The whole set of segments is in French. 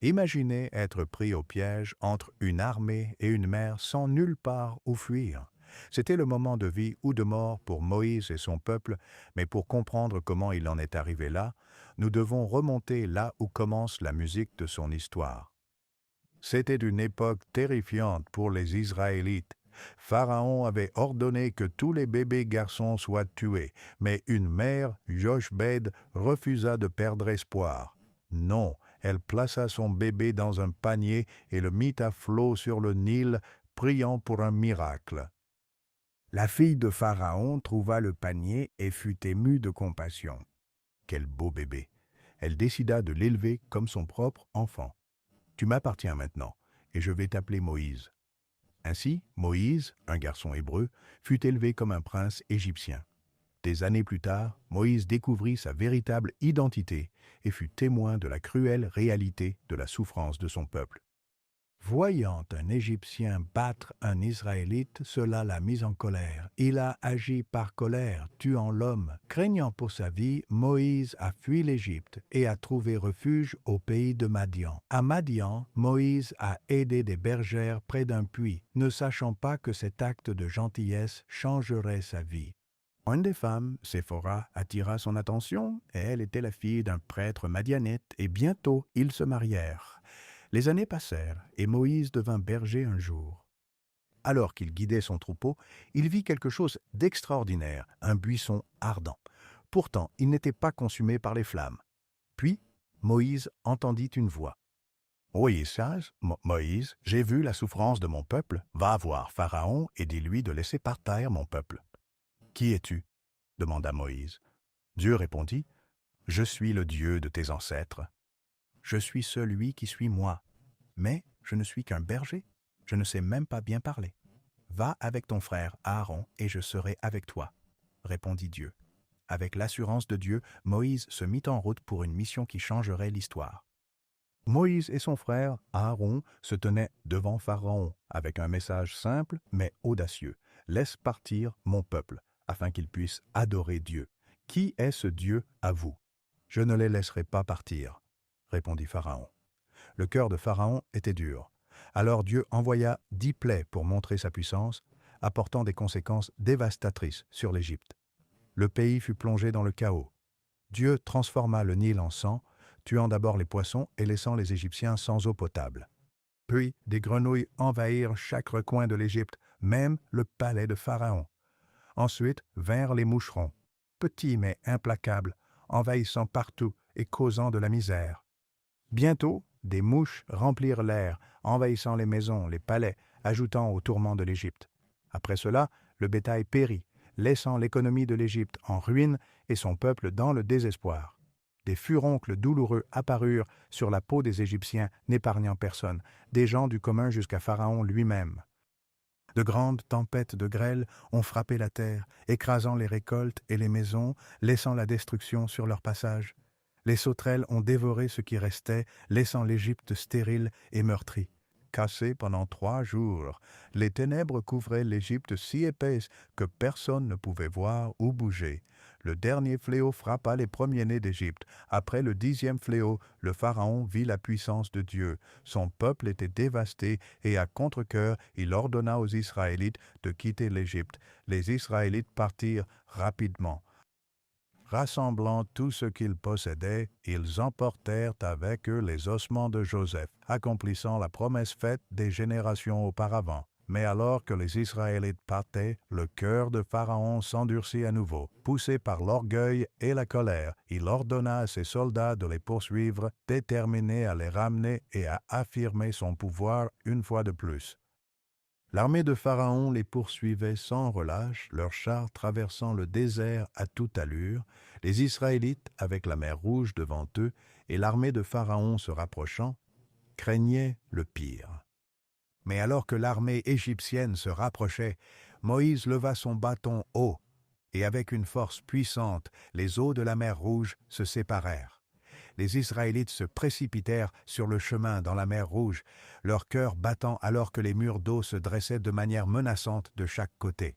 Imaginez être pris au piège entre une armée et une mer sans nulle part où fuir. C'était le moment de vie ou de mort pour Moïse et son peuple, mais pour comprendre comment il en est arrivé là, nous devons remonter là où commence la musique de son histoire. C'était une époque terrifiante pour les Israélites. Pharaon avait ordonné que tous les bébés garçons soient tués, mais une mère, Jochebed, refusa de perdre espoir. Non, elle plaça son bébé dans un panier et le mit à flot sur le Nil, priant pour un miracle. La fille de Pharaon trouva le panier et fut émue de compassion. Quel beau bébé! Elle décida de l'élever comme son propre enfant. Tu m'appartiens maintenant, et je vais t'appeler Moïse. Ainsi, Moïse, un garçon hébreu, fut élevé comme un prince égyptien. Des années plus tard, Moïse découvrit sa véritable identité et fut témoin de la cruelle réalité de la souffrance de son peuple. Voyant un Égyptien battre un Israélite, cela l'a mis en colère. Il a agi par colère, tuant l'homme. Craignant pour sa vie, Moïse a fui l'Égypte et a trouvé refuge au pays de Madian. À Madian, Moïse a aidé des bergères près d'un puits, ne sachant pas que cet acte de gentillesse changerait sa vie. Une des femmes, Séphora, attira son attention, et elle était la fille d'un prêtre madianite, et bientôt ils se marièrent. Les années passèrent, et Moïse devint berger un jour. Alors qu'il guidait son troupeau, il vit quelque chose d'extraordinaire, un buisson ardent. Pourtant, il n'était pas consumé par les flammes. Puis, Moïse entendit une voix. Oui, sage, Moïse, j'ai vu la souffrance de mon peuple. Va voir Pharaon et dis-lui de laisser par terre mon peuple. Qui es-tu? Demanda Moïse. Dieu répondit, Je suis le Dieu de tes ancêtres. Je suis celui qui suis moi. Mais je ne suis qu'un berger. Je ne sais même pas bien parler. Va avec ton frère Aaron et je serai avec toi, répondit Dieu. Avec l'assurance de Dieu, Moïse se mit en route pour une mission qui changerait l'histoire. Moïse et son frère Aaron se tenaient devant Pharaon avec un message simple mais audacieux. Laisse partir mon peuple, afin qu'il puisse adorer Dieu. Qui est ce Dieu à vous? Je ne les laisserai pas partir, répondit Pharaon. Le cœur de Pharaon était dur. Alors Dieu envoya 10 plaies pour montrer sa puissance, apportant des conséquences dévastatrices sur l'Égypte. Le pays fut plongé dans le chaos. Dieu transforma le Nil en sang, tuant d'abord les poissons et laissant les Égyptiens sans eau potable. Puis des grenouilles envahirent chaque recoin de l'Égypte, même le palais de Pharaon. Ensuite vinrent les moucherons, petits mais implacables, envahissant partout et causant de la misère. Bientôt, des mouches remplirent l'air, envahissant les maisons, les palais, ajoutant aux tourments de l'Égypte. Après cela, le bétail périt, laissant l'économie de l'Égypte en ruine et son peuple dans le désespoir. Des furoncles douloureux apparurent sur la peau des Égyptiens, n'épargnant personne, des gens du commun jusqu'à Pharaon lui-même. De grandes tempêtes de grêle ont frappé la terre, écrasant les récoltes et les maisons, laissant la destruction sur leur passage. Les sauterelles ont dévoré ce qui restait, laissant l'Égypte stérile et meurtrie. Cassée pendant 3 jours, les ténèbres couvraient l'Égypte si épaisse que personne ne pouvait voir ou bouger. Le dernier fléau frappa les premiers-nés d'Égypte. Après le 10e fléau, le Pharaon vit la puissance de Dieu. Son peuple était dévasté et à contre-cœur, il ordonna aux Israélites de quitter l'Égypte. Les Israélites partirent rapidement. Rassemblant tout ce qu'ils possédaient, ils emportèrent avec eux les ossements de Joseph, accomplissant la promesse faite des générations auparavant. Mais alors que les Israélites partaient, le cœur de Pharaon s'endurcit à nouveau. Poussé par l'orgueil et la colère, il ordonna à ses soldats de les poursuivre, déterminé à les ramener et à affirmer son pouvoir une fois de plus. L'armée de Pharaon les poursuivait sans relâche, leurs chars traversant le désert à toute allure, les Israélites, avec la mer Rouge devant eux, et l'armée de Pharaon se rapprochant, craignaient le pire. Mais alors que l'armée égyptienne se rapprochait, Moïse leva son bâton haut, et avec une force puissante, les eaux de la mer Rouge se séparèrent. Les Israélites se précipitèrent sur le chemin dans la mer Rouge, leur cœur battant alors que les murs d'eau se dressaient de manière menaçante de chaque côté.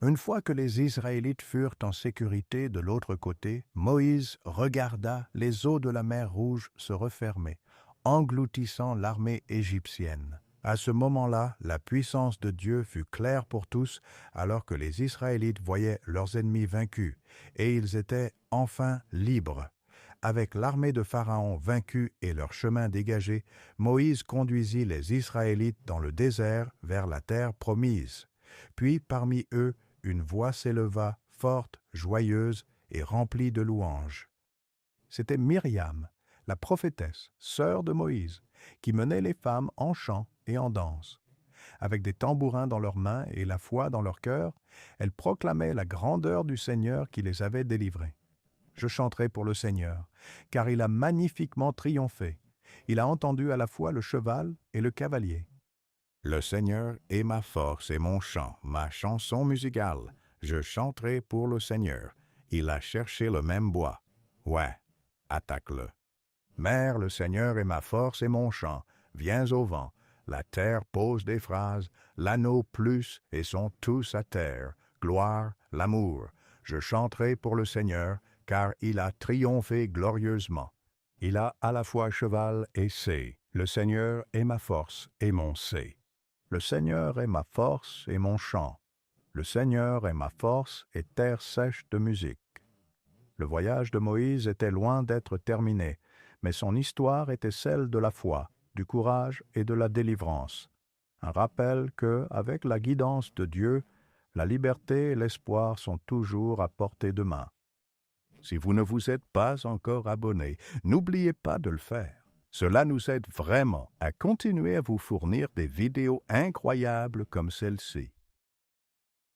Une fois que les Israélites furent en sécurité de l'autre côté, Moïse regarda les eaux de la mer Rouge se refermer. engloutissant l'armée égyptienne. À ce moment-là, la puissance de Dieu fut claire pour tous, alors que les Israélites voyaient leurs ennemis vaincus, et ils étaient enfin libres. Avec l'armée de Pharaon vaincue et leur chemin dégagé, Moïse conduisit les Israélites dans le désert vers la terre promise. Puis parmi eux, une voix s'éleva, forte, joyeuse et remplie de louanges. C'était Myriam, la prophétesse, sœur de Moïse, qui menait les femmes en chant et en danse. Avec des tambourins dans leurs mains et la foi dans leur cœur, elles proclamaient la grandeur du Seigneur qui les avait délivrées. Je chanterai pour le Seigneur, car il a magnifiquement triomphé. Il a entendu à la fois le cheval et le cavalier. Le Seigneur est ma force et mon chant, ma chanson musicale. Je chanterai pour le Seigneur. Il a cherché le même bois. Ouais, attaque-le. Mère, le Seigneur est ma force et mon chant. Viens au vent. La terre pose des phrases. L'anneau plus et sont tous à terre. Gloire, l'amour. Je chanterai pour le Seigneur, car il a triomphé glorieusement. Il a à la fois cheval et C. Le Seigneur est ma force et mon C. Le Seigneur est ma force et mon chant. Le Seigneur est ma force et terre sèche de musique. Le voyage de Moïse était loin d'être terminé, mais son histoire était celle de la foi, du courage et de la délivrance. Un rappel que, avec la guidance de Dieu, la liberté et l'espoir sont toujours à portée de main. Si vous ne vous êtes pas encore abonné, n'oubliez pas de le faire. Cela nous aide vraiment à continuer à vous fournir des vidéos incroyables comme celle-ci.